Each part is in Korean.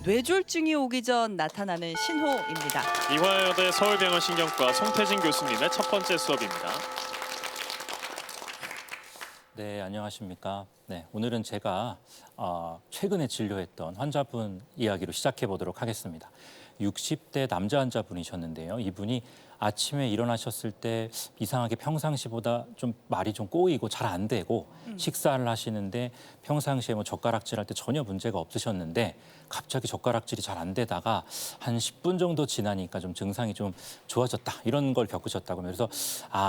뇌졸중이 오기 전 나타나는 신호입니다. 이화여대 서울병원 신경과 송태진 교수님의 첫 번째 수업입니다. 네, 안녕하십니까. 네, 오늘은 제가 최근에 진료했던 환자분 이야기로 시작해 보도록 하겠습니다. 60대 남자 환자분이셨는데요. 이분이 아침에 일어나셨을 때 이상하게 평상시보다 좀 말이 좀 꼬이고 잘 안 되고 식사를 하시는데 평상시에 뭐 젓가락질 할 때 전혀 문제가 없으셨는데 갑자기 젓가락질이 잘 안 되다가 한 10분 정도 지나니까 좀 증상이 좀 좋아졌다 이런 걸 겪으셨다고 그래서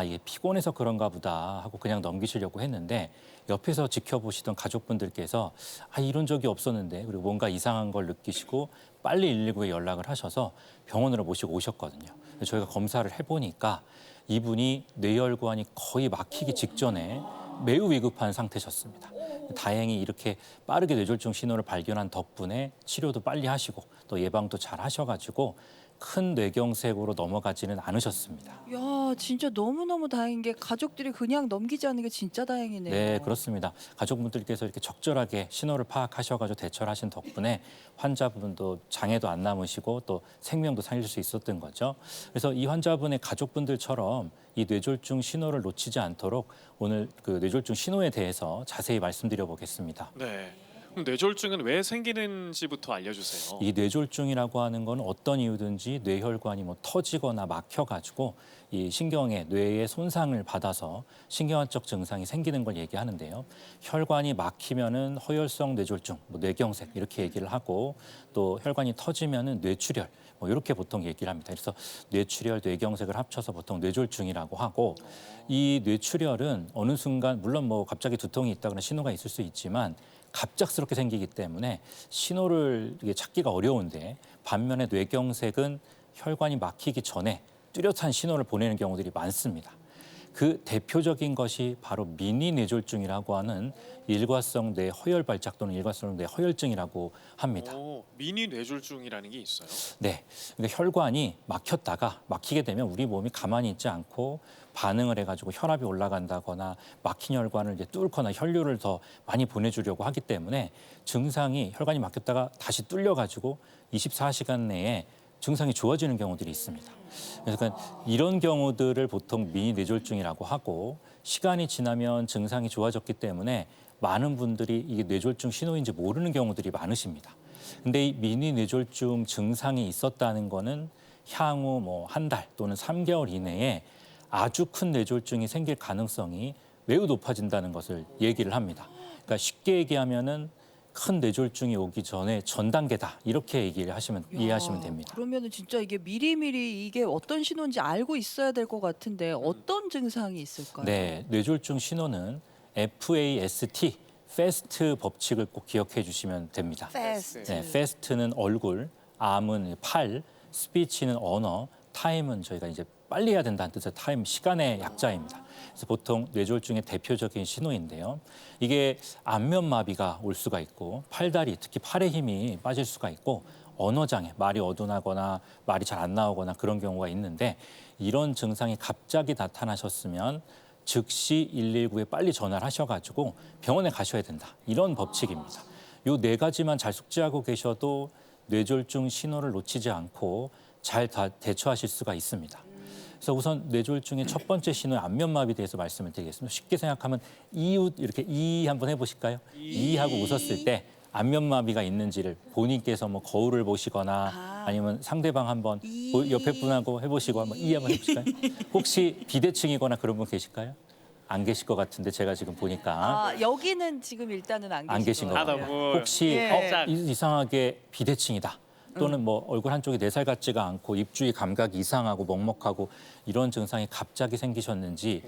이게 피곤해서 그런가 보다 하고 그냥 넘기시려고 했는데 옆에서 지켜보시던 가족분들께서 이런 적이 없었는데 그리고 뭔가 이상한 걸 느끼시고 빨리 119에 연락을 하셔서 병원으로 모시고 오셨거든요. 저희가 검사를 해보니까 이분이 뇌혈관이 거의 막히기 직전에 매우 위급한 상태셨습니다. 다행히 이렇게 빠르게 뇌졸중 신호를 발견한 덕분에 치료도 빨리 하시고 또 예방도 잘 하셔가지고 큰 뇌경색으로 넘어가지는 않으셨습니다. 야, 진짜 너무너무 다행인 게 가족들이 그냥 넘기지 않는 게 진짜 다행이네요. 네, 그렇습니다. 가족분들께서 이렇게 적절하게 신호를 파악하셔가지고 대처를 하신 덕분에 환자분도 장애도 안 남으시고 또 생명도 살릴 수 있었던 거죠. 그래서 이 환자분의 가족분들처럼 이 뇌졸중 신호를 놓치지 않도록 오늘 그 뇌졸중 신호에 대해서 자세히 말씀드려 보겠습니다. 네. 그럼 뇌졸중은 왜 생기는지부터 알려주세요. 이 뇌졸중이라고 하는 건 어떤 이유든지 뇌혈관이 뭐 터지거나 막혀가지고 이 신경의 뇌에 손상을 받아서 신경화적 증상이 생기는 걸 얘기하는데요. 혈관이 막히면은 허혈성 뇌졸중, 뭐 뇌경색 이렇게 얘기를 하고 또 혈관이 터지면은 뇌출혈 뭐 이렇게 보통 얘기를 합니다. 그래서 뇌출혈, 뇌경색을 합쳐서 보통 뇌졸중이라고 하고 이 뇌출혈은 어느 순간 물론 뭐 갑자기 두통이 있다거나 신호가 있을 수 있지만 갑작스럽게 생기기 때문에 신호를 찾기가 어려운데 반면에 뇌경색은 혈관이 막히기 전에 뚜렷한 신호를 보내는 경우들이 많습니다. 그 대표적인 것이 바로 미니 뇌졸중이라고 하는 일과성 뇌허혈 발작 또는 일과성 뇌허혈증이라고 합니다. 미니 뇌졸중이라는 게 있어요. 네, 그러니까 혈관이 막혔다가 막히게 되면 우리 몸이 가만히 있지 않고 반응을 해가지고 혈압이 올라간다거나 막힌 혈관을 이제 뚫거나 혈류를 더 많이 보내주려고 하기 때문에 증상이 혈관이 막혔다가 다시 뚫려가지고 24시간 내에 증상이 좋아지는 경우들이 있습니다. 그래서 이런 경우들을 보통 미니 뇌졸중이라고 하고 시간이 지나면 증상이 좋아졌기 때문에 많은 분들이 이게 뇌졸중 신호인지 모르는 경우들이 많으십니다. 근데 이 미니 뇌졸중 증상이 있었다는 거는 향후 뭐 한 달 또는 3개월 이내에 아주 큰 뇌졸중이 생길 가능성이 매우 높아진다는 것을 얘기를 합니다. 그러니까 쉽게 얘기하면은 큰 뇌졸중이 오기 전에 전 단계다 이렇게 이해하시면 됩니다. 그러면은 진짜 이게 미리미리 이게 어떤 신호인지 알고 있어야 될 것 같은데 어떤 증상이 있을까요? 네, 뇌졸중 신호는 FAST, FAST 법칙을 꼭 기억해 주시면 됩니다. 패스트. 네, FAST는 얼굴, 암은 팔, 스피치는 언어, 타임은 저희가 이제 빨리 해야 된다는 뜻의 타임, 시간의 약자입니다. 그래서 보통 뇌졸중의 대표적인 신호인데요. 이게 안면마비가 올 수가 있고 팔다리, 특히 팔의 힘이 빠질 수가 있고 언어장애, 말이 어둔하거나 말이 잘 안 나오거나 그런 경우가 있는데 이런 증상이 갑자기 나타나셨으면 즉시 119에 빨리 전화를 하셔가지고 병원에 가셔야 된다. 이런 법칙입니다. 요 네 가지만 잘 숙지하고 계셔도 뇌졸중 신호를 놓치지 않고 잘 대처하실 수가 있습니다. 그래서 우선 뇌졸중의 첫 번째 신호의 안면마비에 대해서 말씀을 드리겠습니다. 쉽게 생각하면 이웃 이렇게 이 한번 해보실까요? 이 하고 웃었을 때 안면마비가 있는지를 본인께서 뭐 거울을 보시거나 아니면 상대방 한번 옆에 분하고 해보시고 한번 이 한번 해보실까요? 혹시 비대칭이거나 그런 분 계실까요? 안 계실 것 같은데 제가 지금 보니까 여기는 지금 일단은 안 계신 것 것 같아요. 너무 혹시 예. 이상하게 비대칭이다. 또는 뭐 얼굴 한쪽이 네 살 같지가 않고 입주위 감각이 이상하고 먹먹하고 이런 증상이 갑자기 생기셨는지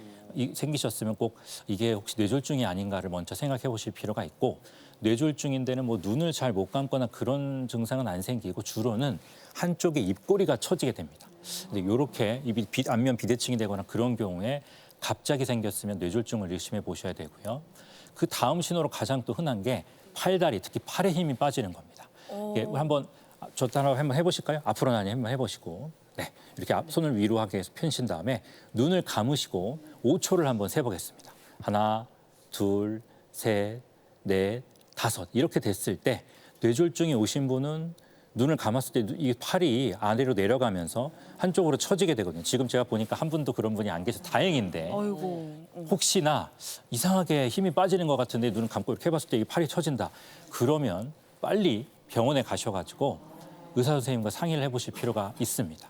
생기셨으면 꼭 이게 혹시 뇌졸중이 아닌가를 먼저 생각해 보실 필요가 있고 뇌졸중인데는 뭐 눈을 잘 못 감거나 그런 증상은 안 생기고 주로는 한쪽의 입꼬리가 처지게 됩니다. 근데 이렇게 입이 안면 비대칭이 되거나 그런 경우에 갑자기 생겼으면 뇌졸중을 의심해 보셔야 되고요. 그 다음 신호로 가장 또 흔한 게 팔다리, 특히 팔에 힘이 빠지는 겁니다. 예, 한번 저 따라 한번 해보실까요? 앞으로 나니 한번 해보시고, 네, 이렇게 손을 위로 하게 펴신 다음에 눈을 감으시고 5초를 한번 세보겠습니다. 하나, 둘, 셋, 넷, 다섯 이렇게 됐을 때 뇌졸중이 오신 분은 눈을 감았을 때 이 팔이 아래로 내려가면서 한쪽으로 처지게 되거든요. 지금 제가 보니까 한 분도 그런 분이 안 계셔서 다행인데 어이고. 혹시나 이상하게 힘이 빠지는 것 같은데 눈을 감고 이렇게 해봤을 때 이 팔이 처진다. 그러면 빨리 병원에 가셔가지고 의사 선생님과 상의를 해보실 필요가 있습니다.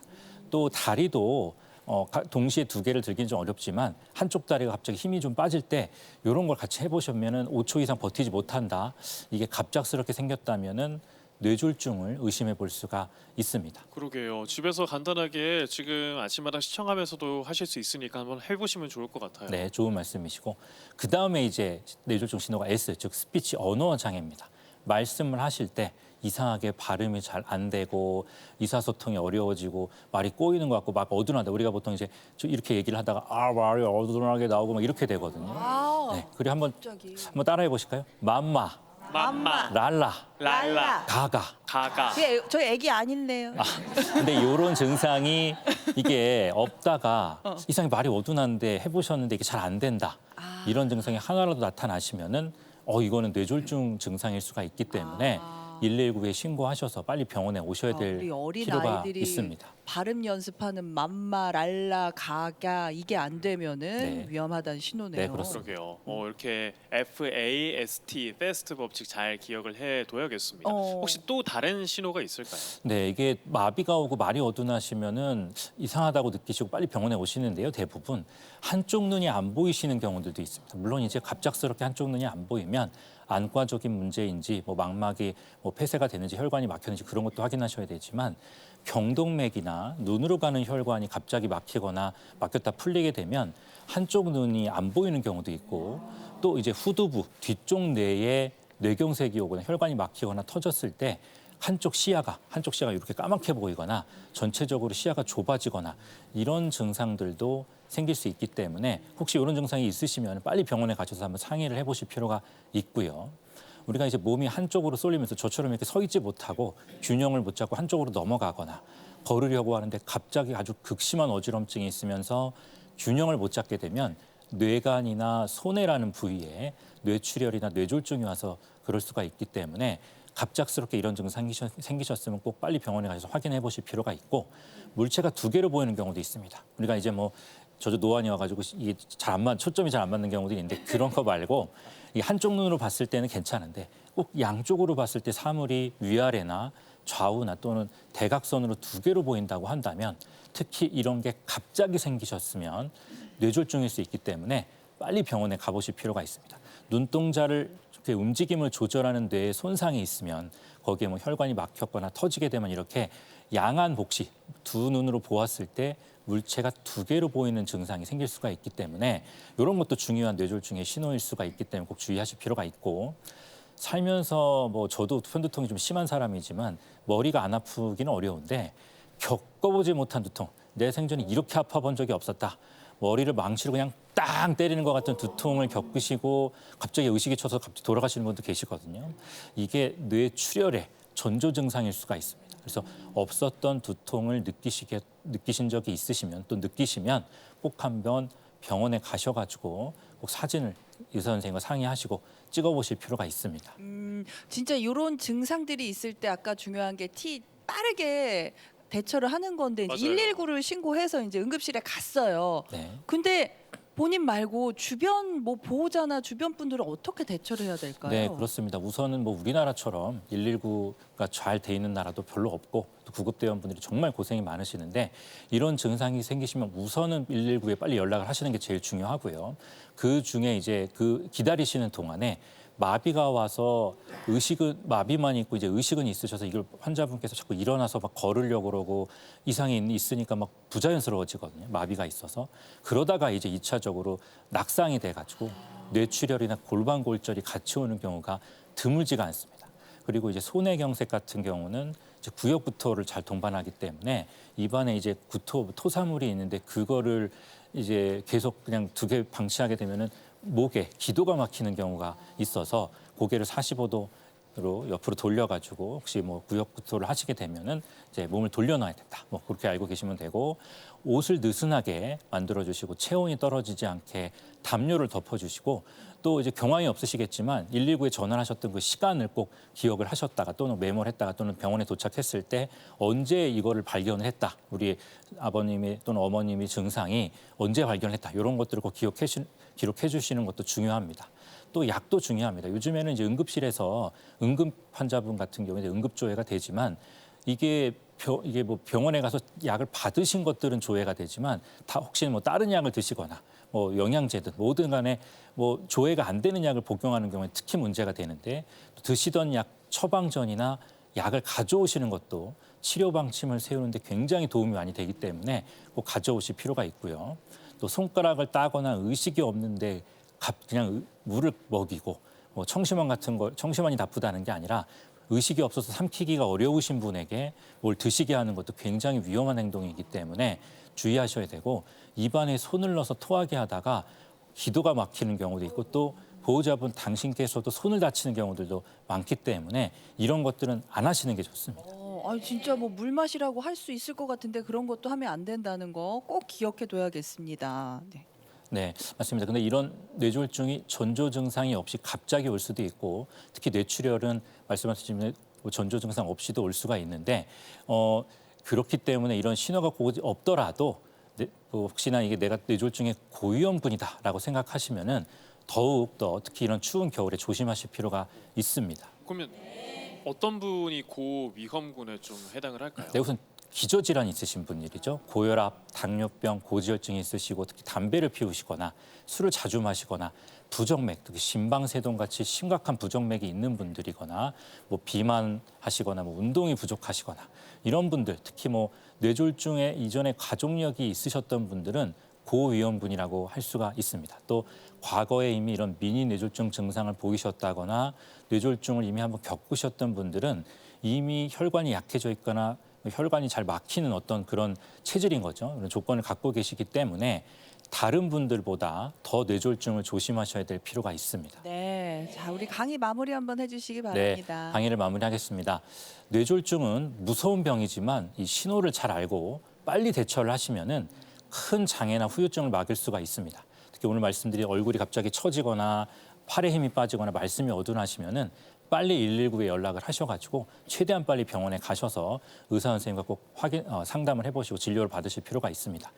또 다리도 동시에 두 개를 들기는 좀 어렵지만 한쪽 다리가 갑자기 힘이 좀 빠질 때 이런 걸 같이 해보시면은 5초 이상 버티지 못한다. 이게 갑작스럽게 생겼다면은 뇌졸중을 의심해 볼 수가 있습니다. 그러게요. 집에서 간단하게 지금 아침마당 시청하면서도 하실 수 있으니까 한번 해보시면 좋을 것 같아요. 네, 좋은 말씀이시고 그 다음에 이제 뇌졸중 신호가 S, 즉 스피치 언어 장애입니다. 말씀을 하실 때 이상하게 발음이 잘 안 되고 의사소통이 어려워지고 말이 꼬이는 것 같고 막 어둔하다. 우리가 보통 이제 이렇게 얘기를 하다가 말이 어둔하게 나오고 막 이렇게 되거든요. 아, 네, 그리고 한번 갑자기. 따라해 보실까요? 맘마, 맘마, 랄라, 랄라, 가가. 가가. 저 애기 아닌데요. 근데 이런 증상이 이게 없다가 이상하게 말이 어둔한데 해보셨는데 이게 잘 안 된다. 이런 증상이 하나라도 나타나시면은 이거는 뇌졸중 증상일 수가 있기 때문에 119에 신고하셔서 빨리 병원에 오셔야 될 우리 어린 필요가 아이들이 있습니다. 발음 연습하는 맘마, 랄라, 가가 이게 안 되면은 네. 위험하다는 신호네요. 네, 그렇습니다. 그러게요. 이렇게 FAST, 패스트 법칙 잘 기억을 해둬야겠습니다. 혹시 또 다른 신호가 있을까요? 네, 이게 마비가 오고 말이 어둔하시면은 이상하다고 느끼시고 빨리 병원에 오시는데요. 대부분 한쪽 눈이 안 보이시는 경우들도 있습니다. 물론 이제 갑작스럽게 한쪽 눈이 안 보이면 안과적인 문제인지 망막이 폐쇄가 되는지 혈관이 막혔는지 그런 것도 확인하셔야 되지만 경동맥이나 눈으로 가는 혈관이 갑자기 막히거나 막혔다 풀리게 되면 한쪽 눈이 안 보이는 경우도 있고 또 이제 후두부 뒤쪽 뇌에 뇌경색이 오거나 혈관이 막히거나 터졌을 때 한쪽 시야가 이렇게 까맣게 보이거나 전체적으로 시야가 좁아지거나 이런 증상들도 생길 수 있기 때문에 혹시 이런 증상이 있으시면 빨리 병원에 가셔서 한번 상의를 해보실 필요가 있고요. 우리가 이제 몸이 한쪽으로 쏠리면서 저처럼 이렇게 서 있지 못하고 균형을 못 잡고 한쪽으로 넘어가거나 걸으려고 하는데 갑자기 아주 극심한 어지럼증이 있으면서 균형을 못 잡게 되면 뇌간이나 소뇌라는 부위에 뇌출혈이나 뇌졸중이 와서 그럴 수가 있기 때문에 갑작스럽게 이런 증상이 생기셨으면 꼭 빨리 병원에 가셔서 확인해 보실 필요가 있고 물체가 두 개로 보이는 경우도 있습니다. 우리가 이제 저도 노안이 와가지고 이게 초점이 잘 안 맞는 경우도 있는데 그런 거 말고 이 한쪽 눈으로 봤을 때는 괜찮은데 꼭 양쪽으로 봤을 때 사물이 위아래나 좌우나 또는 대각선으로 두 개로 보인다고 한다면 특히 이런 게 갑자기 생기셨으면 뇌졸중일 수 있기 때문에 빨리 병원에 가보실 필요가 있습니다. 눈동자를 이렇게 움직임을 조절하는 뇌에 손상이 있으면 거기에 혈관이 막혔거나 터지게 되면 이렇게 양안 복시, 두 눈으로 보았을 때 물체가 두 개로 보이는 증상이 생길 수가 있기 때문에 이런 것도 중요한 뇌졸중의 신호일 수가 있기 때문에 꼭 주의하실 필요가 있고 살면서 저도 편두통이 좀 심한 사람이지만 머리가 안 아프기는 어려운데 겪어보지 못한 두통, 내 생전에 이렇게 아파본 적이 없었다. 머리를 망치로 그냥 땅 때리는 것 같은 두통을 겪으시고 갑자기 의식이 쳐서 갑자기 돌아가시는 분도 계시거든요. 이게 뇌출혈의 전조 증상일 수가 있습니다. 그래서 없었던 두통을 느끼신 적이 있으시면 또 느끼시면 꼭 한번 병원에 가셔가지고 꼭 사진을 의사 선생님과 상의하시고 찍어보실 필요가 있습니다. 진짜 이런 증상들이 있을 때 아까 중요한 게 빠르게 대처를 하는 건데 이제 맞아요. 119를 신고해서 이제 응급실에 갔어요. 네. 근데 본인 말고 주변 보호자나 주변 분들은 어떻게 대처를 해야 될까요? 네, 그렇습니다. 우선은 우리나라처럼 119가 잘 돼 있는 나라도 별로 없고 또 구급대원분들이 정말 고생이 많으시는데 이런 증상이 생기시면 우선은 119에 빨리 연락을 하시는 게 제일 중요하고요. 그 중에 이제 기다리시는 동안에 마비가 와서 마비만 있고 이제 의식은 있으셔서 이걸 환자분께서 자꾸 일어나서 걸으려고 그러고 이상이 있으니까 부자연스러워지거든요. 마비가 있어서. 그러다가 이제 2차적으로 낙상이 돼가지고 뇌출혈이나 골반골절이 같이 오는 경우가 드물지가 않습니다. 그리고 이제 소뇌경색 같은 경우는 이제 구역구토를 잘 동반하기 때문에 입안에 이제 토사물이 있는데 그거를 이제 계속 그냥 두 개 방치하게 되면은 목에 기도가 막히는 경우가 있어서 고개를 45도로 옆으로 돌려가지고 혹시 구역구토를 하시게 되면은 이제 몸을 돌려놔야 된다. 그렇게 알고 계시면 되고 옷을 느슨하게 만들어주시고 체온이 떨어지지 않게 담요를 덮어주시고 또 이제 경황이 없으시겠지만 119에 전화하셨던 그 시간을 꼭 기억을 하셨다가 또는 메모를 했다가 또는 병원에 도착했을 때 언제 이거를 발견을 했다. 우리 아버님이 또는 어머님이 증상이 언제 발견했다. 이런 것들을 꼭 기록해 주시는 것도 중요합니다. 또 약도 중요합니다. 요즘에는 이제 응급실에서 응급 환자분 같은 경우에 응급조회가 되지만 이게 뭐 병원에 가서 약을 받으신 것들은 조회가 되지만 다 혹시 뭐 다른 약을 드시거나 뭐 영양제든 뭐든 간에 뭐 조회가 안 되는 약을 복용하는 경우에 특히 문제가 되는데 드시던 약 처방전이나 약을 가져오시는 것도 치료 방침을 세우는데 굉장히 도움이 많이 되기 때문에 꼭 가져오실 필요가 있고요. 또 손가락을 따거나 의식이 없는데 그냥 물을 먹이고 뭐 청심환 같은 거 청심환이 나쁘다는 게 아니라 의식이 없어서 삼키기가 어려우신 분에게 뭘 드시게 하는 것도 굉장히 위험한 행동이기 때문에 주의하셔야 되고 입안에 손을 넣어서 토하게 하다가 기도가 막히는 경우도 있고 또 보호자분 당신께서도 손을 다치는 경우들도 많기 때문에 이런 것들은 안 하시는 게 좋습니다. 진짜 뭐 물 마시라고 할 수 있을 것 같은데 그런 것도 하면 안 된다는 거 꼭 기억해 둬야겠습니다. 네. 네, 맞습니다. 근데 이런 뇌졸중이 전조 증상이 없이 갑자기 올 수도 있고 특히 뇌출혈은 말씀하신 전조 증상 없이도 올 수가 있는데 그렇기 때문에 이런 신호가 꼭 없더라도 혹시나 이게 내가 뇌졸중의 고위험군이다라고 생각하시면은 더욱 더 특히 이런 추운 겨울에 조심하실 필요가 있습니다. 그러면 어떤 분이 고위험군에 좀 해당을 할까요? 네, 우선 기저질환이 있으신 분들이죠. 고혈압, 당뇨병, 고지혈증이 있으시고 특히 담배를 피우시거나 술을 자주 마시거나 부정맥, 특히 심방세동 같이 심각한 부정맥이 있는 분들이거나 뭐 비만하시거나 뭐 운동이 부족하시거나 이런 분들 특히 뭐 뇌졸중에 이전에 가족력이 있으셨던 분들은 고위험군이라고 할 수가 있습니다. 또 과거에 이미 이런 미니 뇌졸중 증상을 보이셨다거나 뇌졸중을 이미 한번 겪으셨던 분들은 이미 혈관이 약해져 있거나 혈관이 잘 막히는 어떤 그런 체질인 거죠. 그런 조건을 갖고 계시기 때문에 다른 분들보다 더 뇌졸중을 조심하셔야 될 필요가 있습니다. 네, 자 우리 강의 마무리 한번 해주시기 네, 바랍니다. 강의를 마무리하겠습니다. 뇌졸중은 무서운 병이지만 이 신호를 잘 알고 빨리 대처를 하시면은 큰 장애나 후유증을 막을 수가 있습니다. 특히 오늘 말씀드린 얼굴이 갑자기 처지거나 팔에 힘이 빠지거나 말씀이 어둔하시면은 빨리 119에 연락을 하셔가지고 최대한 빨리 병원에 가셔서 의사 선생님과 꼭 상담을 해보시고 진료를 받으실 필요가 있습니다.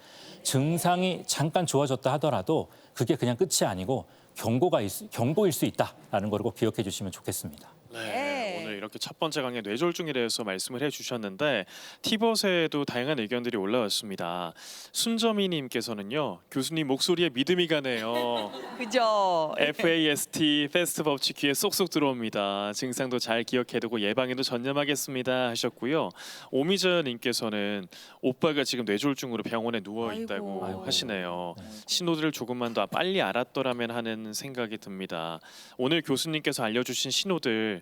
증상이 잠깐 좋아졌다 하더라도 그게 그냥 끝이 아니고 경고일 수 있다라는 걸 꼭 기억해 주시면 좋겠습니다. 네, 오늘 이렇게 첫 번째 강의 뇌졸중에 대해서 말씀을 해주셨는데 티벗에도 다양한 의견들이 올라왔습니다. 순점이님께서는요, 교수님 목소리에 믿음이 가네요. 그죠? FAST 패스트 법칙 귀에 쏙쏙 들어옵니다. 증상도 잘 기억해두고 예방에도 전념하겠습니다 하셨고요. 오미자님께서는 오빠가 지금 뇌졸중으로 병원에 누워 있다고 아이고. 하시네요. 신호들을 조금만 더 빨리 알았더라면 하는 생각이 듭니다. 오늘 교수님께서 알려주신 신호들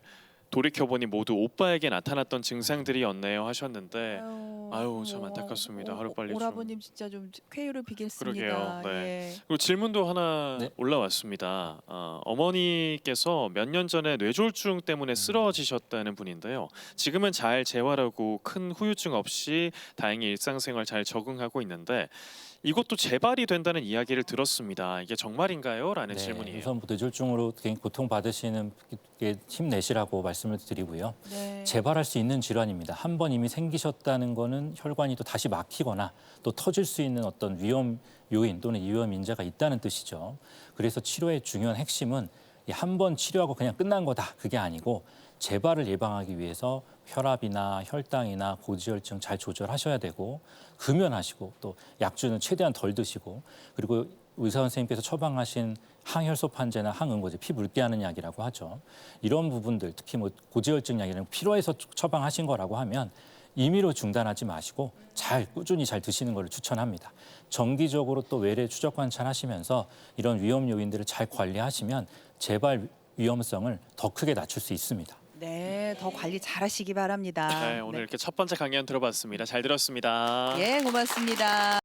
돌이켜보니 모두 오빠에게 나타났던 증상들이었네요 하셨는데 아유 참 안타깝습니다. 하루빨리 좀. 오라버님 진짜 좀 쾌유를 비겠습니다. 그러게요. 네. 예. 그리고 질문도 하나 네. 올라왔습니다. 어머니께서 몇 년 전에 뇌졸중 때문에 쓰러지셨다는 분인데요. 지금은 잘 재활하고 큰 후유증 없이 다행히 일상생활 잘 적응하고 있는데 이것도 재발이 된다는 이야기를 들었습니다. 이게 정말인가요? 라는 질문이에요. 우선 뇌졸중으로 고통받으시는 게 힘내시라고 말씀을 드리고요. 네. 재발할 수 있는 질환입니다. 한 번 이미 생기셨다는 거는 혈관이 또 다시 막히거나 또 터질 수 있는 어떤 위험 요인 또는 위험 인자가 있다는 뜻이죠. 그래서 치료의 중요한 핵심은 한 번 치료하고 그냥 끝난 거다. 그게 아니고 재발을 예방하기 위해서 혈압이나 혈당이나 고지혈증 잘 조절하셔야 되고 금연하시고 또 약주는 최대한 덜 드시고 그리고 의사 선생님께서 처방하신 항혈소판제나 항응고제, 피 묽게 하는 약이라고 하죠. 이런 부분들 특히 뭐 고지혈증 약이랑 필요해서 처방하신 거라고 하면 임의로 중단하지 마시고 꾸준히 잘 드시는 걸 추천합니다. 정기적으로 또 외래 추적 관찰하시면서 이런 위험 요인들을 잘 관리하시면 재발 위험성을 더 크게 낮출 수 있습니다. 네, 더 관리 잘하시기 바랍니다. 네, 오늘 이렇게 첫 번째 강연 들어봤습니다. 잘 들었습니다. 예, 고맙습니다.